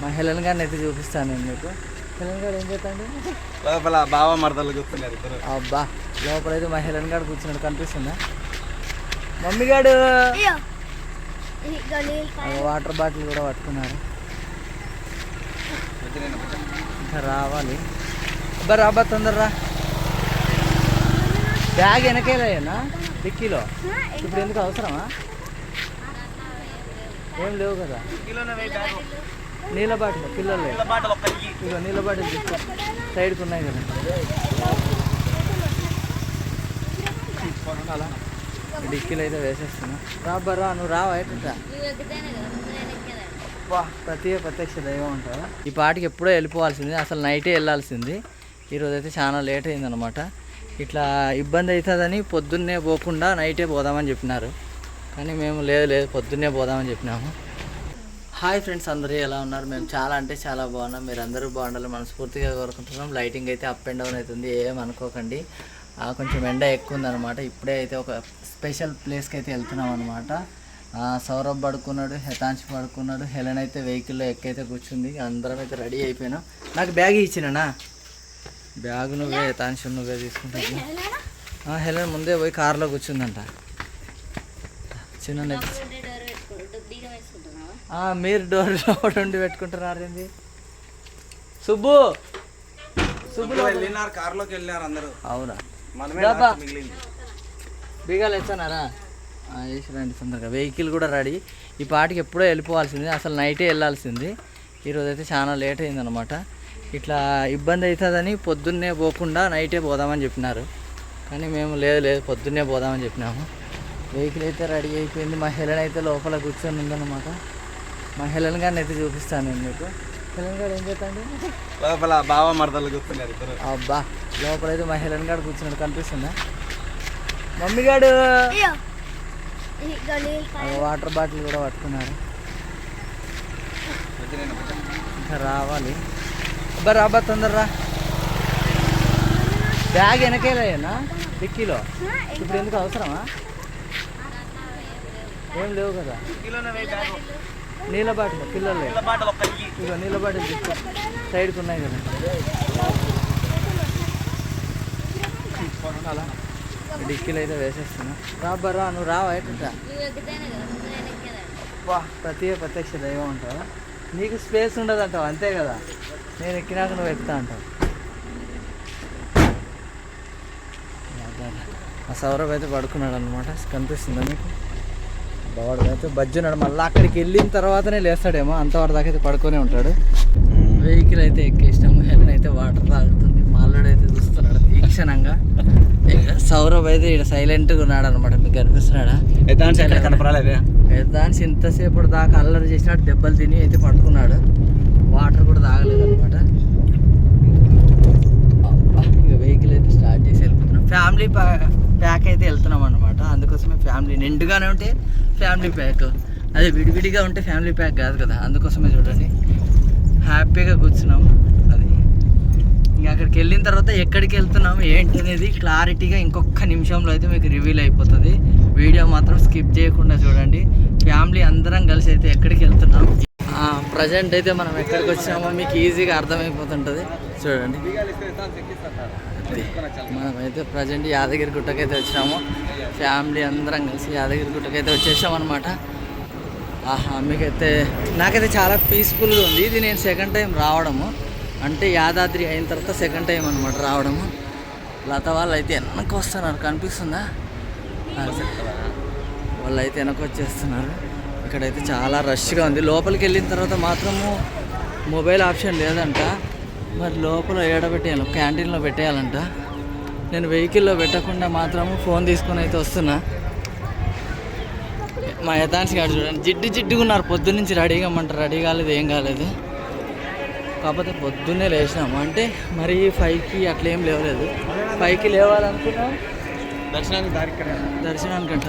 మా హెలెన్ గారిని అయితే చూపిస్తాను నేను మీకు. హెలెన్ గారు ఏం చేస్తాండి? లోపల బావ మరదలు కూర్చున్నారు ఇద్దరు. అబ్బా, లోపలైతే మా హెలెన్ గారు కూర్చున్నాడు, కనిపిస్తుందా? మమ్మీ గారు వాటర్ బాటిల్ కూడా పట్టుకున్నారు. ఇంకా రావాలి. అబ్బా రాబా, తొందరరా. బ్యాగ్ వెనకేనా డిక్కీలో? ఇప్పుడు ఎందుకు అవసరమా? ఏం లేవు కదా. నీళ్ళ బాటిల్ పిల్లలు ఇక నీళ్ళ బాటిల్ తీసుకో, సైడ్కి ఉన్నాయి కదా. అలా డిక్కీలు అయితే వేసేస్తున్నా. రాబర్రా, నువ్వు రావా? ఎట్లా ప్రత్యక్ష దైవం ఉంటావా? ఈ పాటికి ఎప్పుడో వెళ్ళిపోవాల్సింది, అసలు నైటే వెళ్ళాల్సింది. ఈరోజు అయితే చాలా లేట్ అయిందనమాట. ఇట్లా ఇబ్బంది అవుతుందని పొద్దున్నే పోకుండా నైటే పోదామని చెప్పినారు, కానీ మేము లేదు పొద్దున్నే పోదామని చెప్పినాము. హాయ్ ఫ్రెండ్స్, అందరూ ఎలా ఉన్నారు? మేము చాలా అంటే చాలా బాగున్నాం. మీరు అందరూ బాగుండాలి మనస్ఫూర్తిగా కోరుకుంటున్నాం. లైటింగ్ అయితే అప్ అండ్ డౌన్ అవుతుంది, ఏమనుకోకండి. కొంచెం ఎండ ఎక్కువ ఉందన్నమాట. ఇప్పుడే అయితే ఒక స్పెషల్ ప్లేస్కి అయితే వెళ్తున్నాం అనమాట. సౌరభ్ పడుకున్నాడు, హెతాంశ్ పడుకున్నాడు, హెలెన్ అయితే వెహికల్లో ఎక్కైతే కూర్చుంది. అందరం అయితే రెడీ అయిపోయినాం. నాకు బ్యాగ్ ఇచ్చినా? బ్యాగ్ నువ్వే, హెతాంశ్ నువ్వే తీసుకుంటావు. హెలెన్ ముందే పోయి కార్లో కూర్చుందంట. చిన్న మీరు డోర్లో ఉండి పెట్టుకుంటున్నారు ఏంది? సుబ్బు కార్లోకి వెళ్ళినారు అందరూ. అవునా? బీగాలు వేస్తున్నారా? వేసి రండి తొందరగా. వెహికల్ కూడా రెడీ. ఈ పాటికి ఎప్పుడో వెళ్ళిపోవాల్సింది, అసలు నైటే వెళ్ళాల్సింది. ఈరోజు అయితే చాలా లేట్ అయిందనమాట. ఇట్లా ఇబ్బంది అవుతుందని పొద్దున్నే పోకుండా నైటే పోదామని చెప్పినారు, కానీ మేము లేదు పొద్దున్నే పోదామని చెప్పినాము. వెహికల్ అయితే రెడీ అయిపోయింది. మా హెలెన్ అయితే లోపల కూర్చొని ఉందన్నమాట. మా హెలెన్ గారిని అయితే చూపిస్తాను నేను మీకు. హెలెన్ గారు ఏం చేస్తాండి? లోపల బావ మరదలు కూర్చున్నారు ఇద్దరు. అబ్బా, లోపలైతే మా హెలెన్ గారు కూర్చున్నాడు, కనిపిస్తుందా? మమ్మీ గారు వాటర్ బాటిల్ కూడా పట్టుకున్నారు. ఇంకా రావాలి. అబ్బా రాబా, తొందరరా. బ్యాగ్ వెనకేనా డిక్కీలో? ఇప్పుడు ఎందుకు అవసరమా? ఏం లేవు కదా. నీళ్ళ బాటిల్ పిల్లలు ఇక నీళ్ళ బాటిల్ తీసుకో, సైడ్కి ఉన్నాయి కదా. అలా డిక్కీలు అయితే వేసేస్తున్నా. రాబర్రా, నువ్వు రావా? ఎట్లా ప్రత్యక్ష దైవం ఉంటావా? నీకు స్పేస్ ఉండదు అంటావు, అంతే కదా. నేను ఎక్కినాక నువ్వు ఎక్కుతా అంటావు. ఆ సౌరభ్ అయితే పడుకున్నాడు అనమాట, కనిపిస్తుందా మీకు? బావాడు అయితే బజ్జున్నాడు. మళ్ళీ అక్కడికి వెళ్ళిన తర్వాతనే లేస్తాడేమో, అంతవరకు దాకా అయితే పడుకొని ఉంటాడు. వెహికల్ అయితే ఎక్కేసినాము. హెలెన్ అయితే వాటర్ తాగుతుంది, మాల్లోడు అయితే చూస్తున్నాడు తీక్షణంగా. సౌరభ్ అయితే ఇక్కడ సైలెంట్గా ఉన్నాడు అనమాట. మీకు కనిపిస్తున్నాడా? దాని ఇంతసేపు దాకా అల్లరి చేసినాడు, దెబ్బలు తిని అయితే పడుకున్నాడు. వాటర్ కూడా తాగలేదు అనమాట. ఇక వెహికల్ అయితే స్టార్ట్ చేసి వెళ్ళిపోతున్నాం. ఫ్యామిలీ ప్యాక్ అయితే వెళ్తున్నాం అనమాట. అందుకోసమే ఫ్యామిలీ నిండుగానే ఉంటే ఫ్యామిలీ ప్యాక్, అదే విడివిడిగా ఉంటే ఫ్యామిలీ ప్యాక్ కాదు కదా. అందుకోసమే చూడండి హ్యాపీగా కూర్చున్నాము. అది ఇంకా అక్కడికి వెళ్ళిన తర్వాత ఎక్కడికి వెళ్తున్నాము ఏంటి అనేది క్లారిటీగా ఇంకొక నిమిషంలో అయితే మీకు రివీల్ అయిపోతుంది. వీడియో మాత్రం స్కిప్ చేయకుండా చూడండి. ఫ్యామిలీ అందరం కలిసి అయితే ఎక్కడికి వెళ్తున్నాం, ప్రజెంట్ అయితే మనం ఎక్కడికి వచ్చినామో మీకు ఈజీగా అర్థమైపోతుంటుంది. చూడండి, మనమైతే ప్రజెంట్ యాదగిరి గుట్టకైతే వచ్చినాము. ఫ్యామిలీ అందరం కలిసి యాదగిరి గుట్టకైతే వచ్చేసాం అనమాట. మీకైతే నాకైతే చాలా పీస్ఫుల్గా ఉంది. ఇది నేను సెకండ్ టైం రావడము, అంటే యాదాద్రి అయిన తర్వాత సెకండ్ టైం అనమాట రావడము. లత వాళ్ళు అయితే వెనక్కి వస్తున్నారు, కనిపిస్తుందా? వాళ్ళు అయితే వెనక్కి వచ్చేస్తున్నారు. ఇక్కడైతే చాలా రష్గా ఉంది. లోపలికి వెళ్ళిన తర్వాత మాత్రము మొబైల్ ఆప్షన్ లేదంట. మరి లోపల ఏడబెట్టేయాలి, క్యాంటీన్లో పెట్టేయాలంట. నేను వెహికల్లో పెట్టకుండా మాత్రము ఫోన్ తీసుకొని అయితే వస్తున్నా. మా యథాంశ్ గారు చూడండి జిడ్డుగా ఉన్నారు. పొద్దున్నుంచి రెడీగా అమ్మంటారు, రెడీ కాలేదు, ఏం కాలేదు. కాకపోతే పొద్దున్నే లేచినాము, అంటే మరి 5కి అట్లా ఏం లేవలేదు. 5కి లేవాలనుకున్నాం, దర్శనానికంట.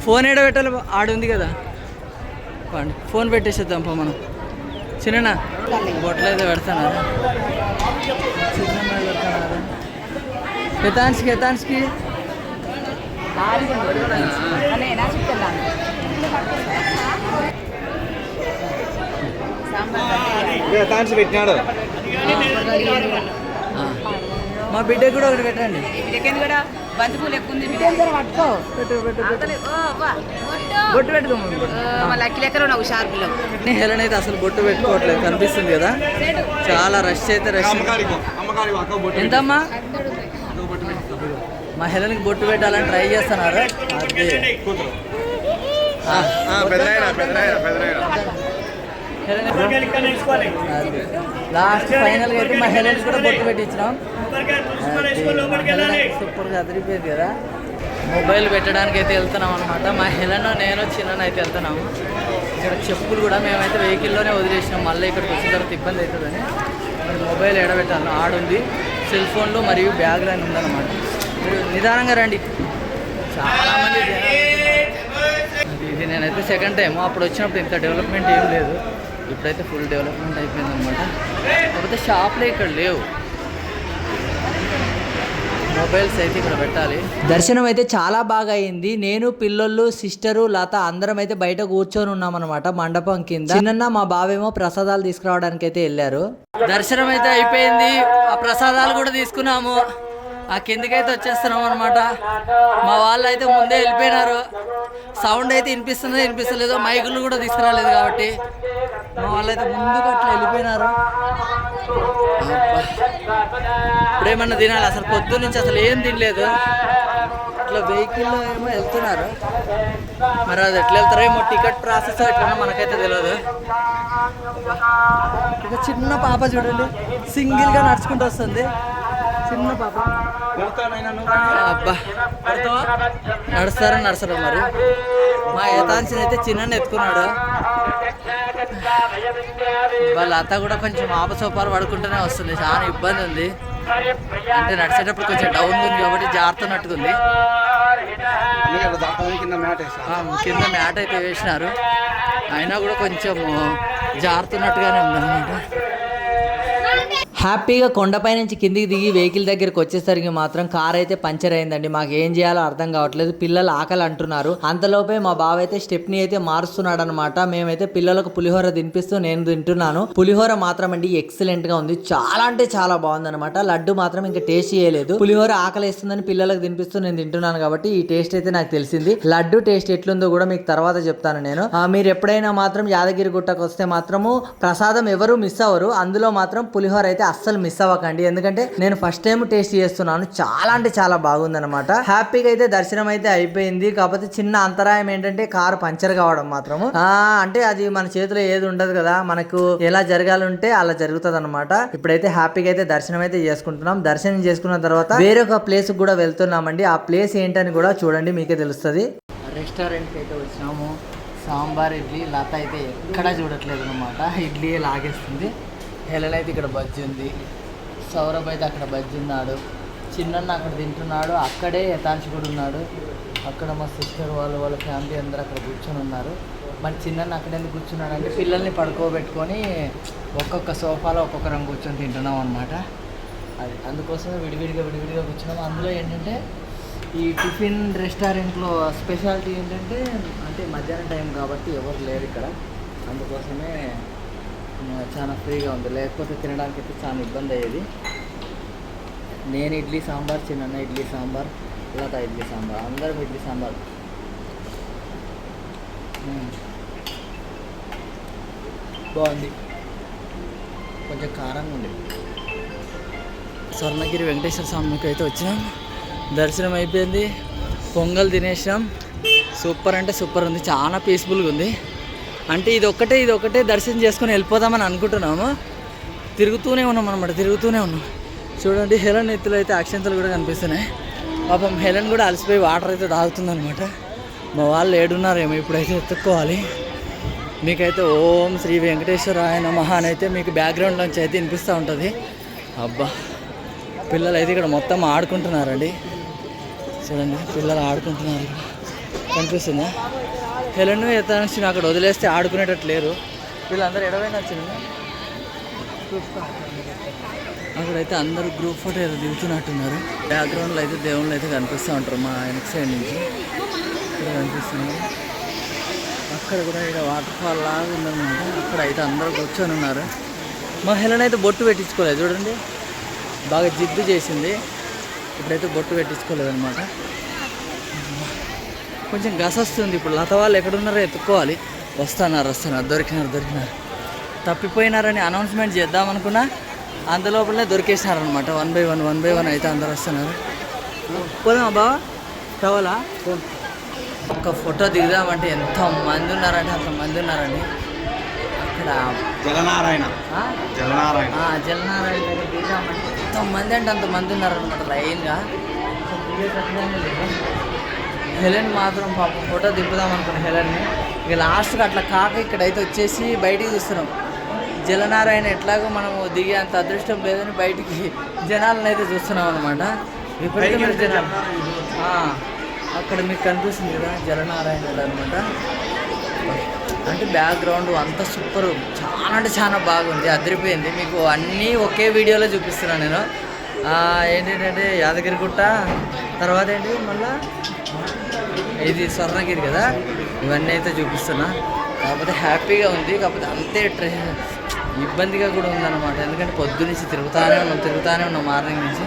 ఫోన్ ఏడబెట్టాలి, ఆడుంది కదా. ఫోన్ పెట్టేసేద్దాం పో మనం. చిన్న బొట్టలు అయితే పెడతాను. చిన్న పెడతాను హెతాన్స్కి తాన్సి పెట్టినాడు. మా బిడ్డకి కూడా ఒకటి పెట్టండి. బంతిపూలు ఎక్కువ ఉంది పట్టుకో పెట్టు పెట్టు పెట్టు బొట్టు పెట్టుకోమని లక్కీ లెక్కలో నాకు షార్ప్ హెలెన్ అయితే అసలు బొట్టు పెట్టుకోవట్లేదు కనిపిస్తుంది కదా, చాలా రష్ అయితే రష్. ఎంతమ్మా? మా హెలెన్కి బొట్టు పెట్టాలని ట్రై చేస్తున్నారు. లాస్ట్ ఫైనల్గా అయితే మా హెలెన్కి కూడా బొట్టు పెట్టించినాం. సూపర్గా అదిరిపోయింది కదా. మొబైల్ పెట్టడానికి అయితే వెళ్తున్నాం అనమాట. మా హెలెన్ నేను చిన్న అయితే వెళ్తున్నాము. ఇక్కడ చెప్పులు కూడా మేమైతే వెహికల్లోనే వదిలేసినాం, మళ్ళీ ఇక్కడికి వచ్చిన తర్వాత ఇబ్బంది అవుతుందని. మరి మొబైల్ ఎడబెట్టాను, ఆడుంది, సెల్ ఫోన్లు మరియు బ్యాగ్ అని ఉందన్నమాట. మీరు నిదానంగా రండి, చాలామంది. ఇది నేనైతే సెకండ్ టైం, అప్పుడు వచ్చినప్పుడు ఇంత డెవలప్మెంట్ ఏం లేదు, ఇప్పుడైతే ఫుల్ డెవలప్మెంట్ అయిపోయింది అనమాట. కాకపోతే షాప్లే ఇక్కడ లేవు, మొబైల్స్ అయితే ఇక్కడ పెట్టాలి. దర్శనం అయితే చాలా బాగా అయింది. నేను, పిల్లలు, సిస్టరు, లత అందరం అయితే బయట కూర్చొని ఉన్నామన్నమాట మండపం కింద. చిన్న మా బావేమో ప్రసాదాలు తీసుకురావడానికి అయితే వెళ్ళారు. దర్శనం అయితే అయిపోయింది, ఆ ప్రసాదాలు కూడా తీసుకున్నాము. ఆ కిందకైతే వచ్చేస్తున్నాం అనమాట. మా వాళ్ళు అయితే ముందే వెళ్ళిపోయినారు. సౌండ్ అయితే వినిపిస్తలేదో, మైకులు కూడా తీసుకురాలేదు కాబట్టి మా వాళ్ళు అయితే ముందుకు అట్లా వెళ్ళిపోయినారు. ఇప్పుడేమన్నా తినాలి, అసలు పొద్దున్న నుంచి అసలు ఏం తినలేదు. ఇట్లా వెహికల్లో ఏమో వెళ్తున్నారు, మరి అది ఎట్లా వెళ్తారో ఏమో, టికెట్ ప్రాసెస్ ఎట్లా మనకైతే తెలియదు. ఇక చిన్న పాప చూడండి, సింగిల్గా నడుచుకుంటూ వస్తుంది, చిన్న పాప. అబ్బా నడుస్తారో మరి. మా యథాంశని అయితే చిన్న ఎత్తుకున్నాడు. వాళ్ళ అత్త కూడా కొంచెం ఆపసోపాలు పడుకుంటూనే వస్తుంది, చాలా ఇబ్బంది ఉంది. అంటే నడిచేటప్పుడు కొంచెం డౌన్ ఉంది కాబట్టి జారుతున్నట్టుగా ఉంది. కింద మ్యాట్ అయితే వేసినారు, అయినా కూడా కొంచెం జారుతున్నట్టుగానే ఉంది అన్నమాట. హ్యాపీగా కొండపై నుంచి కిందికి దిగి వెహికల్ దగ్గరికి వచ్చేసరికి మాత్రం కార్ అయితే పంచర్ అయిందండి. మాకు ఏం చేయాలో అర్థం కావట్లేదు. పిల్లలు ఆకలి అంటున్నారు. అంతలోపే మా బావ అయితే స్టెప్ని అయితే మారుస్తున్నాడు అనమాట. మేమైతే పిల్లలకు పులిహోర తినిపిస్తూ నేను తింటున్నాను. పులిహోర మాత్రం అండి ఎక్సలెంట్ గా ఉంది, చాలా అంటే చాలా బాగుంది అనమాట. లడ్డు మాత్రం ఇంకా టేస్ట్ చేయలేదు. పులిహోర ఆకలి వేస్తుందని పిల్లలకు తినిపిస్తూ నేను తింటున్నాను కాబట్టి ఈ టేస్ట్ అయితే నాకు తెలిసింది. లడ్డు టేస్ట్ ఎట్లుందో కూడా మీకు తర్వాత చెప్తాను నేను. మీరు ఎప్పుడైనా మాత్రం యాదగిరి గుట్టకు వస్తే మాత్రము ప్రసాదం ఎవరు మిస్ అవ్వరు, అందులో మాత్రం పులిహోర అయితే అస్సలు మిస్ అవ్వకండి. ఎందుకంటే నేను ఫస్ట్ టైం టేస్ట్ చేస్తున్నాను, చాలా అంటే చాలా బాగుంది అనమాట. హ్యాపీగా అయితే దర్శనం అయితే అయిపోయింది. కాకపోతే చిన్న అంతరాయం ఏంటంటే కారు పంచర్ కావడం మాత్రము. అంటే అది మన చేతిలో ఏది ఉండదు కదా, మనకు ఎలా జరగాలంటే అలా జరుగుతుంది అనమాట. ఇప్పుడైతే హ్యాపీగా అయితే దర్శనం అయితే చేసుకుంటున్నాం. దర్శనం చేసుకున్న తర్వాత వేరొక ప్లేస్ కూడా వెళ్తున్నామండి. ఆ ప్లేస్ ఏంటని కూడా చూడండి, మీకే తెలుస్తుంది. రెస్టారెంట్కి అయితే వచ్చినాము. సాంబార్ ఇడ్లీ, లత అయితే ఎక్కడా చూడట్లేదు అనమాట, ఇడ్లీ లాగేస్తుంది. హెలెన్ అయితే ఇక్కడ బజ్జి ఉంది, సౌరభ్ అయితే అక్కడ బజ్జి ఉన్నాడు, చిన్న అక్కడ తింటున్నాడు, అక్కడే యథాంశ్ కూడా ఉన్నాడు. అక్కడ మా సిస్టర్ వాళ్ళ ఫ్యామిలీ అందరూ అక్కడ కూర్చొని ఉన్నారు. మరి చిన్న అక్కడ ఎందుకు కూర్చున్నాడు అంటే పిల్లల్ని పడుకోబెట్టుకొని ఒక్కొక్క సోఫాలో ఒక్కొక్కరం కూర్చొని తింటున్నాం అనమాట. అది అందుకోసమే విడివిడిగా కూర్చున్నాం. అందులో ఏంటంటే ఈ టిఫిన్ రెస్టారెంట్లో స్పెషాలిటీ ఏంటంటే అంటే మధ్యాహ్నం టైం కాబట్టి ఎవరు లేరు ఇక్కడ, అందుకోసమే చాలా ఫ్రీగా ఉంది. లేకపోతే తినడానికి అయితే చాలా ఇబ్బంది అయ్యేది. నేను ఇడ్లీ సాంబార్, చిన్న ఇడ్లీ సాంబార్, లత ఇడ్లీ సాంబార్, అందరం ఇడ్లీ సాంబార్. బాగుంది, కొంచెం కారంగా ఉంది. స్వర్ణగిరి వెంకటేశ్వర స్వామికి అయితే వచ్చినాం. దర్శనం అయిపోయింది, పొంగల్ తినేసాం. సూపర్ అంటే సూపర్ ఉంది, చాలా పీస్ఫుల్గా ఉంది. అంటే ఇది ఒకటే దర్శనం చేసుకొని వెళ్ళిపోదామని అనుకుంటున్నాము. తిరుగుతూనే ఉన్నాం అనమాట, చూడండి. హెలెన్ ఎత్తులు అయితే అక్షంతలు కూడా కనిపిస్తున్నాయి. పాపం హెలెన్ కూడా అలసిపోయి వాటర్ అయితే తాగుతుంది అనమాట. మా వాళ్ళు ఏడున్నారేమో, ఇప్పుడైతే ఎత్తుక్కోవాలి. మీకైతే ఓం శ్రీ వెంకటేశ్వరాయ నమః అని అయితే మీకు బ్యాక్గ్రౌండ్ నుంచి అయితే వినిపిస్తూ ఉంటుంది. అబ్బా పిల్లలు అయితే ఇక్కడ మొత్తం ఆడుకుంటున్నారండి, చూడండి పిల్లలు ఆడుకుంటున్నారు. కనిపిస్తుందా? హెలెన్ యథాంశని అక్కడ వదిలేస్తే ఆడుకునేటట్టు లేరు. వీళ్ళందరూ ఎడవైనా వచ్చింది. అక్కడైతే అందరూ గ్రూప్ ఫోటో ఏదో దిగుతున్నట్టున్నారు. బ్యాక్గ్రౌండ్లో అయితే దేవుళ్ళు అయితే కనిపిస్తూ ఉంటారు మా వెనక సైడ్ నుంచి. ఇక్కడ కనిపిస్తున్నారు. అక్కడ కూడా ఇక్కడ వాటర్ ఫాల్ లాగా ఉందన్నమాట. అక్కడ అయితే అందరూ కూర్చొని ఉన్నారు. మా హెలెన్ అయితే బొట్టు పెట్టించుకోలేదు చూడండి, బాగా జిద్దు చేసింది. ఇప్పుడైతే బొట్టు పెట్టించుకోలేదు అనమాట. కొంచెం గసొస్తుంది. ఇప్పుడు లత వాళ్ళు ఎక్కడున్నారో ఎత్తుక్కోవాలి. వస్తున్నారు దొరికినారు. తప్పిపోయినారని అనౌన్స్మెంట్ చేద్దామనుకున్నా అందులోపలనే దొరికేసినారనమాట. 1 by 1 అయితే అందరు వస్తున్నారు. పోదామా బావా కావాలా? ఒక్క ఫోటో దిగుదామంటే ఎంతమంది ఉన్నారంటే అంతమంది ఉన్నారండి. అక్కడ జలనారాయణ ఆ? జలనారాయణ జలనారాయణ దగ్గర దిగుదామంటే ఎంతమంది అంటే అంతమంది ఉన్నారనమాట లైన్గా. హెలెన్ మాత్రం పాపం ఫోటో దింపుదాం అనుకున్నాం హెలెన్ని. ఇక లాస్ట్కి అట్లా కాక ఇక్కడైతే వచ్చేసి బయటికి చూస్తున్నాం. జలనారాయణ ఎట్లాగో మనము దిగే అంత అదృష్టం లేదని బయటికి జనాలను అయితే చూస్తున్నాం అనమాట. విపరీతమైన జనాలు. అక్కడ మీకు కనిపిస్తుంది కదా జలనారాయణ అనమాట. అంటే బ్యాక్గ్రౌండ్ అంతా సూపర్, చాలా అంటే చాలా బాగుంది, అదిరిపోయింది. మీకు అన్నీ ఒకే వీడియోలో చూపిస్తున్నాను నేను. ఏంటంటే యాదగిరిగుట్ట, తర్వాత ఏంటి మళ్ళీ ఇది స్వర్ణగిరి కదా, ఇవన్నీ అయితే చూపిస్తున్నా. కాకపోతే హ్యాపీగా ఉంది, కాకపోతే అంతే ఇబ్బందిగా కూడా ఉందన్నమాట. ఎందుకంటే పొద్దున్నుంచి తిరుగుతానే ఉన్నాం మార్నింగ్ నుంచి.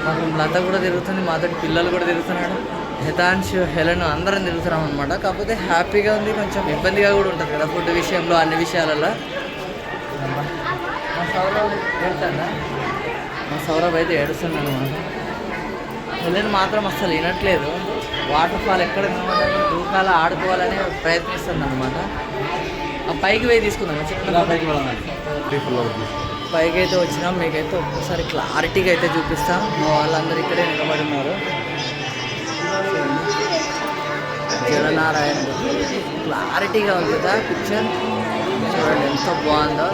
మాకు లత కూడా తిరుగుతుంది, మాతో పిల్లలు కూడా తిరుగుతున్నాడు, హితాంశు హెలెన్ అందరం తిరుగుతున్నాం అనమాట. కాకపోతే హ్యాపీగా ఉంది, కొంచెం ఇబ్బందిగా కూడా ఉంటుంది కదా ఫుడ్ విషయంలో, అన్ని విషయాలలో. మా సౌరభ్ అయితే ఏడుస్తున్నాడు అనమాట. హెలెన్ మాత్రం అస్సలు వినట్లేదు. వాటర్ ఫాల్ ఎక్కడ కనబడాలి, దూకాల ఆడుకోవాలని ప్రయత్నిస్తుంది అనమాట. పైకి పోయి తీసుకుందాం, పైకి అయితే వచ్చినాం. మీకైతే ఒక్కసారి క్లారిటీగా అయితే చూపిస్తాం. మా వాళ్ళందరూ ఇక్కడే నిలబడి ఉన్నారు. జలనారాయణ క్లారిటీగా ఉంది కదా పిక్చర్, చూడండి ఎంత బాగుందో.